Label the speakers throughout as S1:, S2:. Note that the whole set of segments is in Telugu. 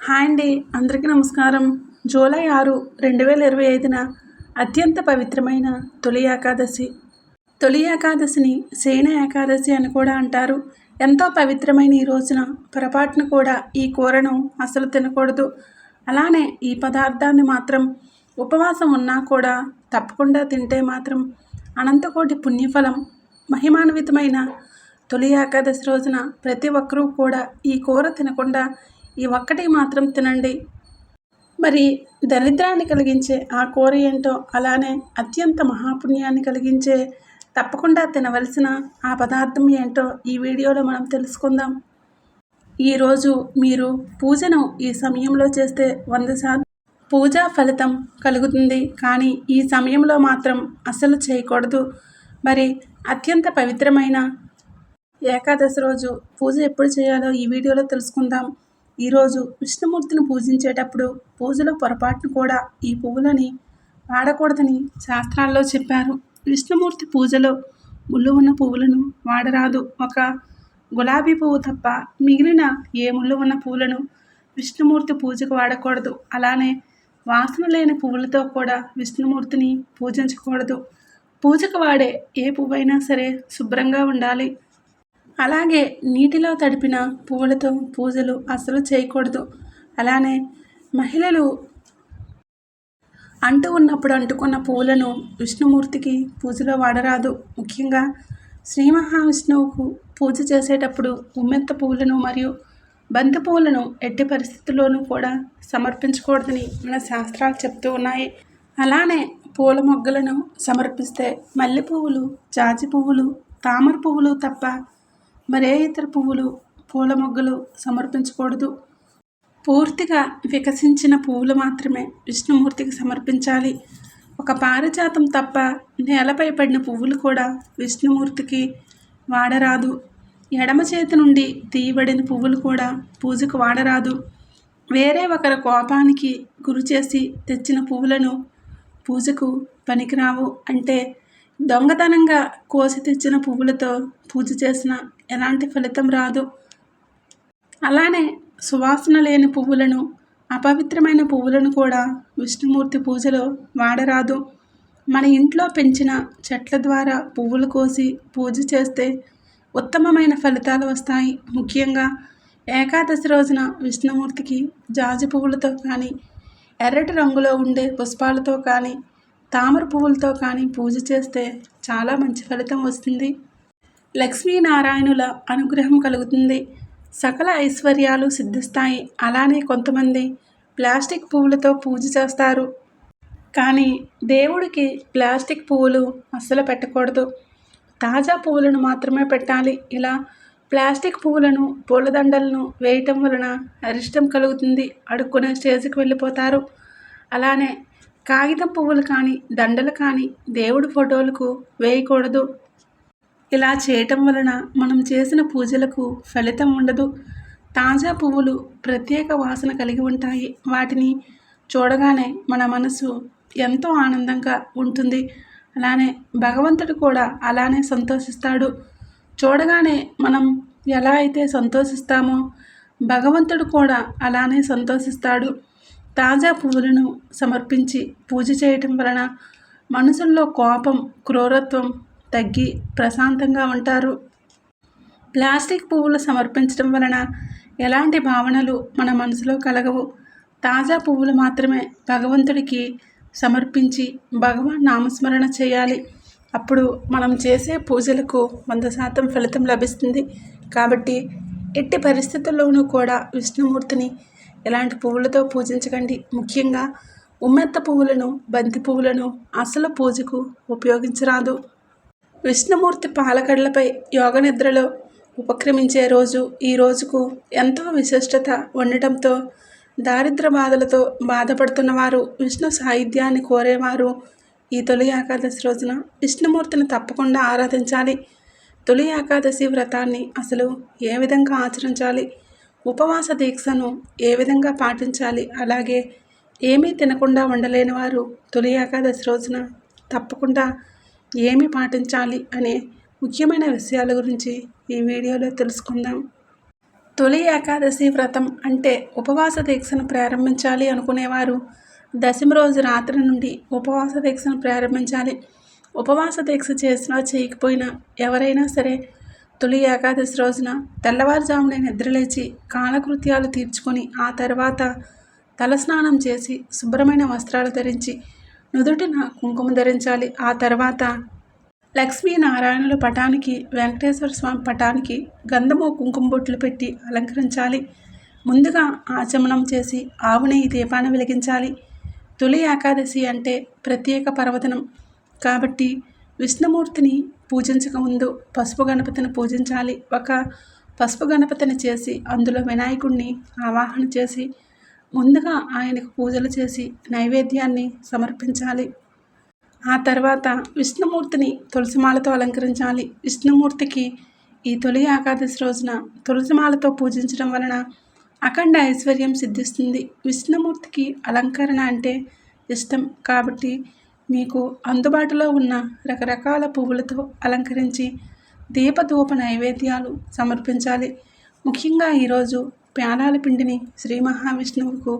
S1: హాయ్ అండి, అందరికీ నమస్కారం. జూలై 6, 2025న అత్యంత పవిత్రమైన తొలి ఏకాదశి. తొలి ఏకాదశిని శయన ఏకాదశి అని కూడా అంటారు. ఎంతో పవిత్రమైన ఈ రోజున పొరపాటును కూడా ఈ కూరను అసలు తినకూడదు. అలానే ఈ పదార్థాన్ని మాత్రం ఉపవాసం ఉన్నా కూడా తప్పకుండా తింటే మాత్రం అనంతకోటి పుణ్యఫలం. మహిమాన్వితమైన తొలి ఏకాదశి రోజున ప్రతి ఒక్కరూ కూడా ఈ కూర తినకుండా ఈ ఒక్కటి మాత్రం తినండి. మరి దరిద్రాన్ని కలిగించే ఆ కూర ఏంటో, అలానే అత్యంత మహాపుణ్యాన్ని కలిగించే తప్పకుండా తినవలసిన ఆ పదార్థం ఏంటో ఈ వీడియోలో మనం తెలుసుకుందాం. ఈరోజు మీరు పూజను ఈ సమయంలో చేస్తే 100% పూజా ఫలితం కలుగుతుంది. కానీ ఈ సమయంలో మాత్రం అసలు చేయకూడదు. మరి అత్యంత పవిత్రమైన ఏకాదశి రోజు పూజ ఎప్పుడు చేయాలో ఈ వీడియోలో తెలుసుకుందాం. ఈరోజు విష్ణుమూర్తిని పూజించేటప్పుడు పూజలో పొరపాటును కూడా ఈ పువ్వులని వాడకూడదని శాస్త్రాల్లో చెప్పారు. విష్ణుమూర్తి పూజలో ముళ్ళు ఉన్న పువ్వులను వాడరాదు. ఒక గులాబీ పువ్వు తప్ప మిగిలిన ఏ ముళ్ళు ఉన్న పువ్వులను విష్ణుమూర్తి పూజకు వాడకూడదు. అలానే వాసన లేని పువ్వులతో కూడా విష్ణుమూర్తిని పూజించకూడదు. పూజకు వాడే ఏ పువ్వైనా సరే శుభ్రంగా ఉండాలి. అలాగే నీటిలో తడిపిన పువ్వులతో పూజలు అస్సలు చేయకూడదు. అలానే మహిళలు ఉన్నప్పుడు అంటుకున్న పువ్వులను విష్ణుమూర్తికి పూజలో వాడరాదు. ముఖ్యంగా శ్రీ మహావిష్ణువుకు పూజ చేసేటప్పుడు ఉమ్మెత్త పువ్వులను మరియు బంతి పువ్వులను ఎట్టి పరిస్థితుల్లోనూ కూడా సమర్పించకూడదని మన శాస్త్రాలు చెప్తూ ఉన్నాయి. అలానే పూల మొగ్గలను సమర్పిస్తే మల్లె పువ్వులు, జాజి పువ్వులు, తామర పువ్వులు తప్ప మరే ఇతర పువ్వులు, పూల మొగ్గలు సమర్పించకూడదు. పూర్తిగా వికసించిన పువ్వులు మాత్రమే విష్ణుమూర్తికి సమర్పించాలి. ఒక పారిజాతం తప్ప నేలపై పడిన పువ్వులు కూడా విష్ణుమూర్తికి వాడరాదు. ఎడమ చేతి నుండి తీయబడిన పువ్వులు కూడా పూజకు వాడరాదు. వేరే ఒకరి కోపానికి గురి చేసి తెచ్చిన పువ్వులను పూజకు పనికిరావు. అంటే దొంగతనంగా కోసి తెచ్చిన పువ్వులతో పూజ చేసిన ఎలాంటి ఫలితం రాదు. అలానే సువాసన లేని పువ్వులను, అపవిత్రమైన పువ్వులను కూడా విష్ణుమూర్తి పూజలో వాడరాదు. మన ఇంట్లో పెంచిన చెట్ల ద్వారా పువ్వులు కోసి పూజ చేస్తే ఉత్తమమైన ఫలితాలు వస్తాయి. ముఖ్యంగా ఏకాదశి రోజున విష్ణుమూర్తికి జాజి పువ్వులతో కానీ, ఎర్రటి రంగులో ఉండే పుష్పాలతో కానీ, తామర పువ్వులతో కానీ పూజ చేస్తే చాలా మంచి ఫలితం వస్తుంది. లక్ష్మీనారాయణుల అనుగ్రహం కలుగుతుంది. సకల ఐశ్వర్యాలు సిద్ధిస్తాయి. అలానే కొంతమంది ప్లాస్టిక్ పువ్వులతో పూజ చేస్తారు. కానీ దేవుడికి ప్లాస్టిక్ పువ్వులు అస్సలు పెట్టకూడదు. తాజా పువ్వులను మాత్రమే పెట్టాలి. ఇలా ప్లాస్టిక్ పువ్వులను, పూలదండలను వేయటం వలన అరిష్టం కలుగుతుంది. అడుక్కునే స్టేజ్కి వెళ్ళిపోతారు. అలానే కాగితం పువ్వులు కానీ, దండలు కానీ దేవుడి ఫోటోలకు వేయకూడదు. ఇలా చేయటం వలన మనం చేసిన పూజలకు ఫలితం ఉండదు. తాజా పువ్వులు ప్రత్యేక వాసన కలిగి ఉంటాయి. వాటిని చూడగానే మన మనసు ఎంతో ఆనందంగా ఉంటుంది. అలానే భగవంతుడు కూడా అలానే సంతోషిస్తాడు. చూడగానే మనం ఎలా అయితే సంతోషిస్తామో భగవంతుడు కూడా అలానే సంతోషిస్తాడు. తాజా పువ్వులను సమర్పించి పూజ చేయటం వలన మనసుల్లో కోపం, క్రూరత్వం తగ్గి ప్రశాంతంగా ఉంటారు. ప్లాస్టిక్ పువ్వులు సమర్పించడం వలన ఎలాంటి భావనలు మన మనసులో కలగవు. తాజా పువ్వులు మాత్రమే భగవంతుడికి సమర్పించి భగవాన్ నామస్మరణ చేయాలి. అప్పుడు మనం చేసే పూజలకు 100% ఫలితం లభిస్తుంది. కాబట్టి ఎట్టి పరిస్థితుల్లోనూ కూడా విష్ణుమూర్తిని ఎలాంటి పువ్వులతో పూజించకండి. ముఖ్యంగా ఉమ్మెత్త పువ్వులను, బంతి పువ్వులను అసలు పూజకు ఉపయోగించరాదు. విష్ణుమూర్తి పాలకడలపై యోగ నిద్రలో ఉపక్రమించే రోజు ఈ రోజుకు ఎంతో విశిష్టత ఉండటంతో దారిద్ర బాధలతో బాధపడుతున్న వారు, విష్ణు సాయుధ్యాన్ని కోరేవారు ఈ తొలి ఏకాదశి రోజున విష్ణుమూర్తిని తప్పకుండా ఆరాధించాలి. తొలి ఏకాదశి వ్రతాన్ని అసలు ఏ విధంగా ఆచరించాలి, ఉపవాస దీక్షను ఏ విధంగా పాటించాలి, అలాగే ఏమీ తినకుండా ఉండలేని వారు తొలి ఏకాదశి రోజున తప్పకుండా ఏమి పాటించాలి అనే ముఖ్యమైన విషయాల గురించి ఈ వీడియోలో తెలుసుకుందాం. తొలి ఏకాదశి వ్రతం అంటే ఉపవాస దీక్షను ప్రారంభించాలి అనుకునేవారు దశమి రోజు రాత్రి నుండి ఉపవాస దీక్షను ప్రారంభించాలి. ఉపవాస దీక్ష చేసినా చేయకపోయినా ఎవరైనా సరే తొలి ఏకాదశి రోజున తెల్లవారుజామునే నిద్రలేచి కాలకృత్యాలు తీర్చుకొని ఆ తర్వాత తలస్నానం చేసి శుభ్రమైన వస్త్రాలు ధరించి నుదుటిన కుంకుమ ధరించాలి. ఆ తర్వాత లక్ష్మీనారాయణుల పటానికి, వెంకటేశ్వర స్వామి పటానికి గంధము కుంకుమ బొట్లు పెట్టి అలంకరించాలి. ముందుగా ఆచమనం చేసి ఆవు నెయ్యి దీపాన్ని వెలిగించాలి. తొలి ఏకాదశి అంటే ప్రత్యేక పర్వదినం కాబట్టి విష్ణుమూర్తిని పూజించక ముందు పసుపు గణపతిని పూజించాలి. ఒక పసుపు గణపతిని చేసి అందులో వినాయకుడిని ఆవాహన చేసి ముందుగా ఆయనకు పూజలు చేసి నైవేద్యాన్ని సమర్పించాలి. ఆ తర్వాత విష్ణుమూర్తిని తులసిమాలతో అలంకరించాలి. విష్ణుమూర్తికి ఈ తొలి ఏకాదశి రోజున తులసిమాలతో పూజించడం వలన అఖండ ఐశ్వర్యం సిద్ధిస్తుంది. విష్ణుమూర్తికి అలంకరణ అంటే ఇష్టం కాబట్టి మీకు అందుబాటులో ఉన్న రకరకాల పువ్వులతో అలంకరించి దీపధూప నైవేద్యాలు సమర్పించాలి. ముఖ్యంగా ఈరోజు ప్యాలాల పిండిని శ్రీ మహావిష్ణువుకు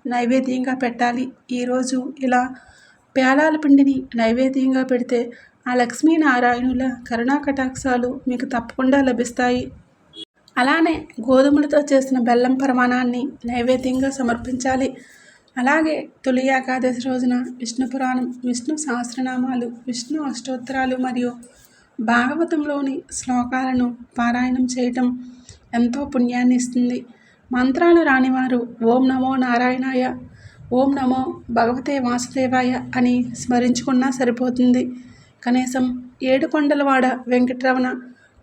S1: నైవేద్యంగా పెట్టాలి. ఈరోజు ఇలా ప్యాలాల పిండిని నైవేద్యంగా పెడితే ఆ లక్ష్మీనారాయణుల కరుణా కటాక్షాలు మీకు తప్పకుండా లభిస్తాయి. అలానే గోధుమలతో చేసిన బెల్లం పరమాణాన్ని నైవేద్యంగా సమర్పించాలి. అలాగే తొలి ఏకాదశి రోజున విష్ణు పురాణం, విష్ణు సహస్రనామాలు, విష్ణు అష్టోత్తరాలు మరియు భాగవతంలోని శ్లోకాలను పారాయణం చేయటం ఎంతో పుణ్యాన్ని ఇస్తుంది. మంత్రాలు రానివారు ఓం నమో నారాయణాయ, ఓం నమో భగవతే వాసుదేవాయ అని స్మరించుకున్నా సరిపోతుంది. కనీసం ఏడుకొండలవాడ వెంకటరమణ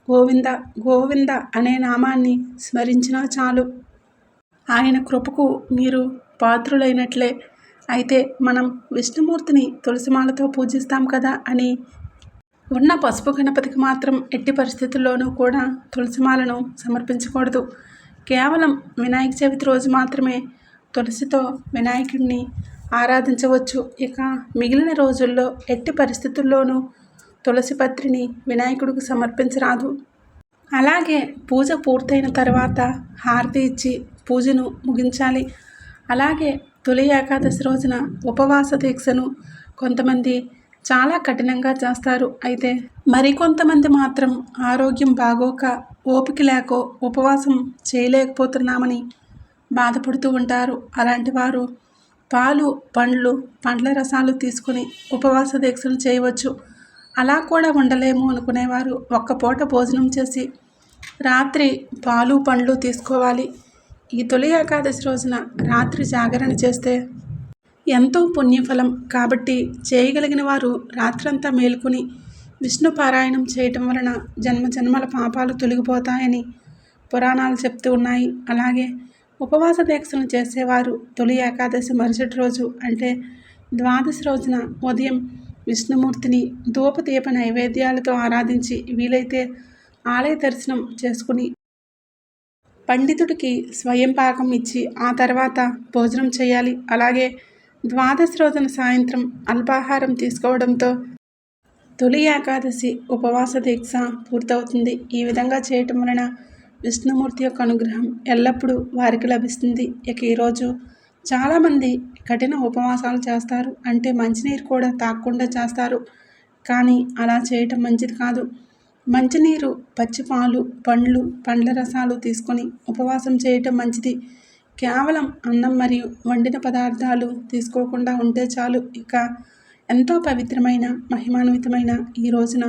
S1: గోవింద గోవింద అనే నామాన్ని స్మరించినా చాలు. ఆయన కృపకు మీరు పాత్రులైనట్లే. అయితే మనం విష్ణుమూర్తిని తులసిమాలతో పూజిస్తాం కదా అని ఉన్న పసుపు గణపతికి మాత్రం ఎట్టి పరిస్థితుల్లోనూ కూడా తులసిమాలను సమర్పించకూడదు. కేవలం వినాయక చవితి రోజు మాత్రమే తులసితో వినాయకుడిని ఆరాధించవచ్చు. ఇక మిగిలిన రోజుల్లో ఎట్టి పరిస్థితుల్లోనూ తులసి పత్రిని వినాయకుడికి సమర్పించరాదు. అలాగే పూజ పూర్తయిన తర్వాత హారతి ఇచ్చి పూజను ముగించాలి. అలాగే తొలి ఏకాదశి రోజున ఉపవాస దీక్షను కొంతమంది చాలా కఠినంగా చేస్తారు. అయితే మరికొంతమంది మాత్రం ఆరోగ్యం బాగోక ఓపిక లేకో ఉపవాసం చేయలేకపోతున్నామని బాధపడుతూ ఉంటారు. అలాంటి వారు పాలు, పండ్లు, పండ్ల రసాలు తీసుకుని ఉపవాస దీక్షను చేయవచ్చు. అలా కూడా ఉండలేము అనుకునేవారు ఒక్క పూట భోజనం చేసి రాత్రి పాలు, పండ్లు తీసుకోవాలి. ఈ తొలి ఏకాదశి రోజున రాత్రి జాగరణ చేస్తే ఎంతో పుణ్యఫలం కాబట్టి చేయగలిగిన వారు రాత్రంతా మేలుకొని విష్ణు పారాయణం చేయటం వలన జన్మజన్మల పాపాలు తొలగిపోతాయని పురాణాలు చెప్తూ ఉన్నాయి. అలాగే ఉపవాస దీక్షను చేసేవారు తొలి ఏకాదశి మరుసటి రోజు అంటే ద్వాదశి రోజున ఉదయం విష్ణుమూర్తిని ధూపదీప నైవేద్యాలతో ఆరాధించి వీలైతే ఆలయ దర్శనం చేసుకుని పండితుడికి స్వయం పాకం ఇచ్చి ఆ తర్వాత భోజనం చేయాలి. అలాగే ద్వాదశి రోజున సాయంత్రం అల్పాహారం తీసుకోవడంతో తొలి ఏకాదశి ఉపవాస దీక్ష పూర్తవుతుంది. ఈ విధంగా చేయటం వలన విష్ణుమూర్తి యొక్క అనుగ్రహం ఎల్లప్పుడూ వారికి లభిస్తుంది. ఇక ఈరోజు చాలామంది కఠిన ఉపవాసాలు చేస్తారు. అంటే మంచినీరు కూడా తాగకుండా చేస్తారు. కానీ అలా చేయటం మంచిది కాదు. మంచినీరు, పచ్చిపాలు, పండ్లు, పండ్ల రసాలు తీసుకొని ఉపవాసం చేయటం మంచిది. కేవలం అన్నం మరియు వండిన పదార్థాలు తీసుకోకుండా ఉంటే చాలు. ఇక ఎంతో పవిత్రమైన మహిమాన్వితమైన ఈ రోజున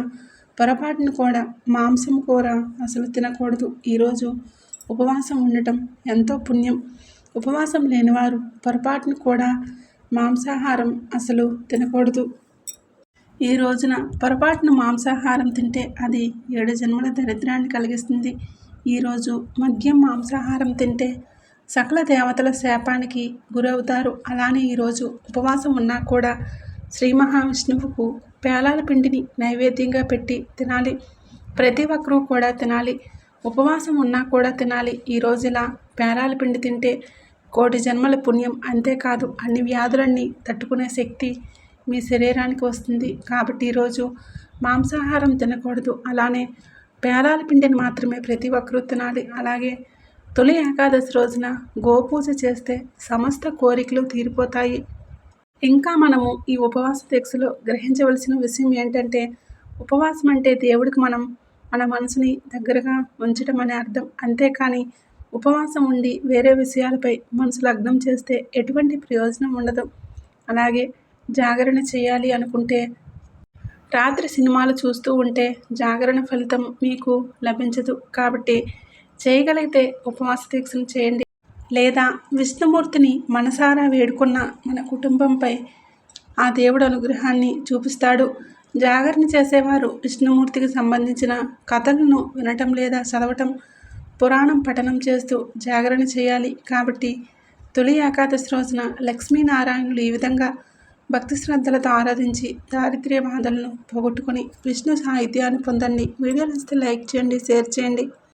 S1: పొరపాటును కూడా మాంసం కూర అసలు తినకూడదు. ఈరోజు ఉపవాసం ఉండటం ఎంతో పుణ్యం. ఉపవాసం లేనివారు పొరపాటును కూడా మాంసాహారం అసలు తినకూడదు. ఈ రోజున పొరపాటున మాంసాహారం తింటే అది 7 జన్మల దరిద్రాన్ని కలిగిస్తుంది. ఈరోజు మద్యం, మాంసాహారం తింటే సకల దేవతల శాపానికి గురవుతారు. అలానే ఈరోజు ఉపవాసం ఉన్నా కూడా శ్రీ మహావిష్ణువుకు పేలాల పిండిని నైవేద్యంగా పెట్టి తినాలి. ప్రతి ఒక్కరూ కూడా తినాలి. ఉపవాసం ఉన్నా కూడా తినాలి. ఈరోజు ఇలా పేలాల పిండి తింటే 1,000,000 జన్మల పుణ్యం. అంతేకాదు అన్ని వ్యాధులన్నీ తట్టుకునే శక్తి మీ శరీరానికి వస్తుంది. కాబట్టి ఈరోజు మాంసాహారం తినకూడదు. అలానే పేలాల పిండిని మాత్రమే ప్రతి ఒక్కరూ తినాలి. అలాగే తొలి ఏకాదశి రోజున గోపూజ చేస్తే సమస్త కోరికలు తీరిపోతాయి. ఇంకా మనము ఈ ఉపవాస దీక్షలో గ్రహించవలసిన విషయం ఏంటంటే, ఉపవాసం అంటే దేవుడికి మనం మన మనసుని దగ్గరగా ఉంచటం అనే అర్థం. అంతేకాని ఉపవాసం ఉండి వేరే విషయాలపై మనసు లగ్నం చేస్తే ఎటువంటి ప్రయోజనం ఉండదు. అలాగే జాగరణ చేయాలి అనుకుంటే రాత్రి సినిమాలు చూస్తూ ఉంటే జాగరణ ఫలితం మీకు లభించదు. కాబట్టి చేయగలిగితే ఉపవాస దీక్షను చేయండి. లేదా విష్ణుమూర్తిని మనసారా వేడుకున్న మన కుటుంబంపై ఆ దేవుడు అనుగ్రహాన్ని చూపిస్తాడు. జాగరణ చేసేవారు విష్ణుమూర్తికి సంబంధించిన కథలను వినటం లేదా చదవటం, పురాణం పఠనం చేస్తూ జాగరణ చేయాలి. కాబట్టి తొలి ఏకాదశి రోజున లక్ష్మీనారాయణులు ఈ విధంగా భక్తి శ్రద్ధలతో ఆరాధించి దారిద్ర్య బాధలను పోగొట్టుకొని విష్ణు సాహిత్యాన్ని పొందండి. వీడియో నచ్చితే లైక్ చేయండి, షేర్ చేయండి.